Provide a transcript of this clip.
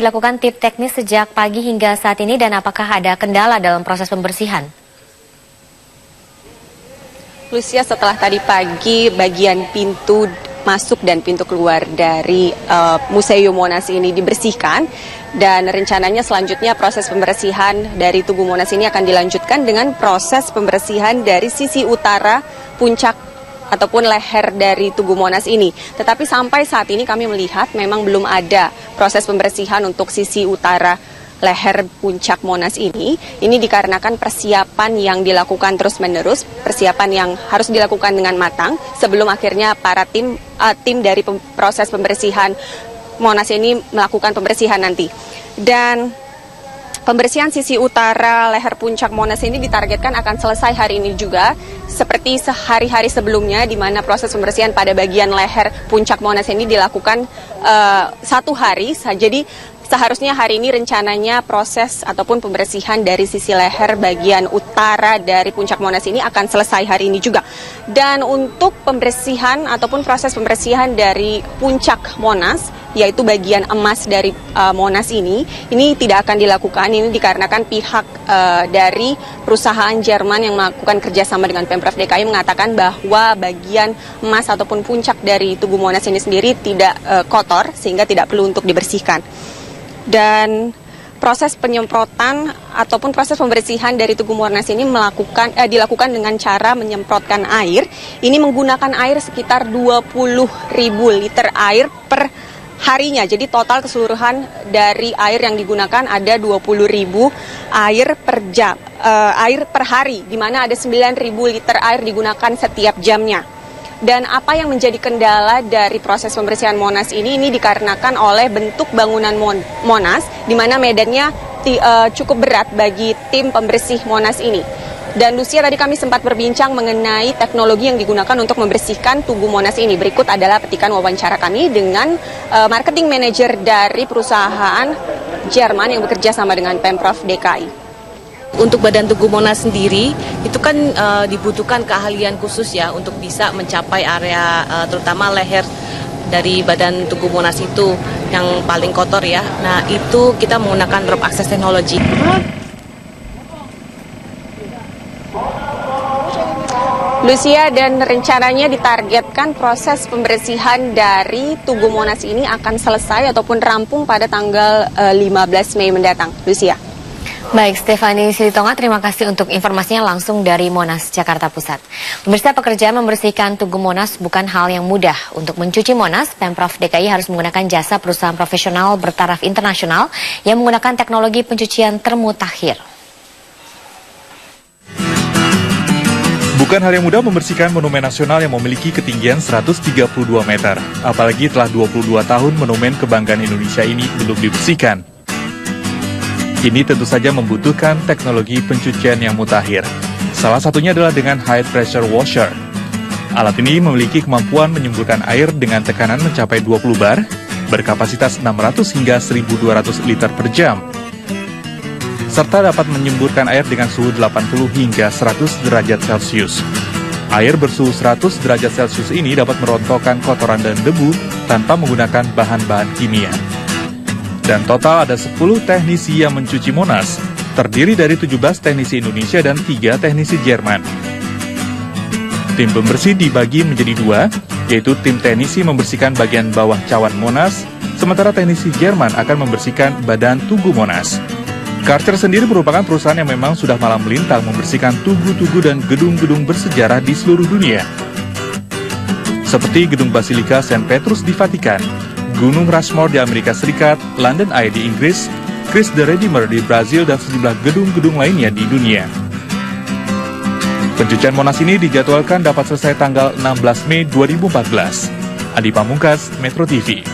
dilakukan tim teknis sejak pagi hingga saat ini dan apakah ada kendala dalam proses pembersihan? Lucia, setelah tadi pagi bagian pintu masuk dan pintu keluar dari Museum Monas ini dibersihkan dan rencananya selanjutnya proses pembersihan dari Tugu Monas ini akan dilanjutkan dengan proses pembersihan dari sisi utara puncak ataupun leher dari Tugu Monas ini. Tetapi sampai saat ini kami melihat memang belum ada proses pembersihan untuk sisi utara leher puncak Monas ini. Ini dikarenakan persiapan yang dilakukan terus-menerus, persiapan yang harus dilakukan dengan matang sebelum akhirnya para tim dari proses pembersihan Monas ini melakukan pembersihan nanti. Dan pembersihan sisi utara leher puncak Monas ini ditargetkan akan selesai hari ini juga, seperti sehari-hari sebelumnya di mana proses pembersihan pada bagian leher puncak Monas ini dilakukan 1 hari. Jadi seharusnya hari ini rencananya proses ataupun pembersihan dari sisi leher bagian utara dari puncak Monas ini akan selesai hari ini juga. Dan untuk pembersihan ataupun proses pembersihan dari puncak Monas, yaitu bagian emas dari Monas ini tidak akan dilakukan. Ini dikarenakan pihak dari perusahaan Jerman yang melakukan kerjasama dengan Pemprov DKI mengatakan bahwa bagian emas ataupun puncak dari Tugu Monas ini sendiri tidak kotor sehingga tidak perlu untuk dibersihkan. Dan proses penyemprotan ataupun proses pembersihan dari Tugu Monas ini dilakukan dengan cara menyemprotkan air. Ini menggunakan air sekitar 20.000 liter air per harinya. Jadi total keseluruhan dari air yang digunakan ada 20.000 air per jam, air per hari, di mana ada 9.000 liter air digunakan setiap jamnya. Dan apa yang menjadi kendala dari proses pembersihan Monas ini dikarenakan oleh bentuk bangunan Monas, di mana medannya cukup berat bagi tim pembersih Monas ini. Dan Lucia, tadi kami sempat berbincang mengenai teknologi yang digunakan untuk membersihkan Tugu Monas ini. Berikut adalah petikan wawancara kami dengan marketing manager dari perusahaan Jerman yang bekerja sama dengan Pemprov DKI. Untuk Badan Tugu Monas sendiri, itu kan dibutuhkan keahlian khusus ya untuk bisa mencapai area terutama leher dari Badan Tugu Monas itu yang paling kotor ya. Nah, itu kita menggunakan drop access technology. Lucia, dan rencananya ditargetkan proses pembersihan dari Tugu Monas ini akan selesai ataupun rampung pada tanggal 15 Mei mendatang. Lucia. Baik, Stefani Silitonga, terima kasih untuk informasinya langsung dari Monas, Jakarta Pusat. Pemirsa, pekerjaan membersihkan Tugu Monas bukan hal yang mudah. Untuk mencuci Monas, Pemprov DKI harus menggunakan jasa perusahaan profesional bertaraf internasional yang menggunakan teknologi pencucian termutakhir. Bukan hal yang mudah membersihkan monumen nasional yang memiliki ketinggian 132 meter. Apalagi telah 22 tahun monumen kebanggaan Indonesia ini belum dibersihkan. Ini tentu saja membutuhkan teknologi pencucian yang mutakhir. Salah satunya adalah dengan high pressure washer. Alat ini memiliki kemampuan menyemburkan air dengan tekanan mencapai 20 bar, berkapasitas 600 hingga 1.200 liter per jam, serta dapat menyemburkan air dengan suhu 80 hingga 100 derajat Celcius. Air bersuhu 100 derajat Celcius ini dapat merontokkan kotoran dan debu tanpa menggunakan bahan-bahan kimia. Dan total ada 10 teknisi yang mencuci Monas, terdiri dari 17 teknisi Indonesia dan 3 teknisi Jerman. Tim pembersih dibagi menjadi 2, yaitu tim teknisi membersihkan bagian bawah cawan Monas, sementara teknisi Jerman akan membersihkan badan Tugu Monas. Karcher sendiri merupakan perusahaan yang memang sudah malam melintang membersihkan tugu-tugu dan gedung-gedung bersejarah di seluruh dunia. Seperti Gedung Basilika St. Petrus di Vatikan, Gunung Rushmore di Amerika Serikat, London Eye di Inggris, Christ the Redeemer di Brazil, dan sejumlah gedung-gedung lainnya di dunia. Pencucian Monas ini dijadwalkan dapat selesai tanggal 16 Mei 2014. Adi Pamungkas, Metro TV.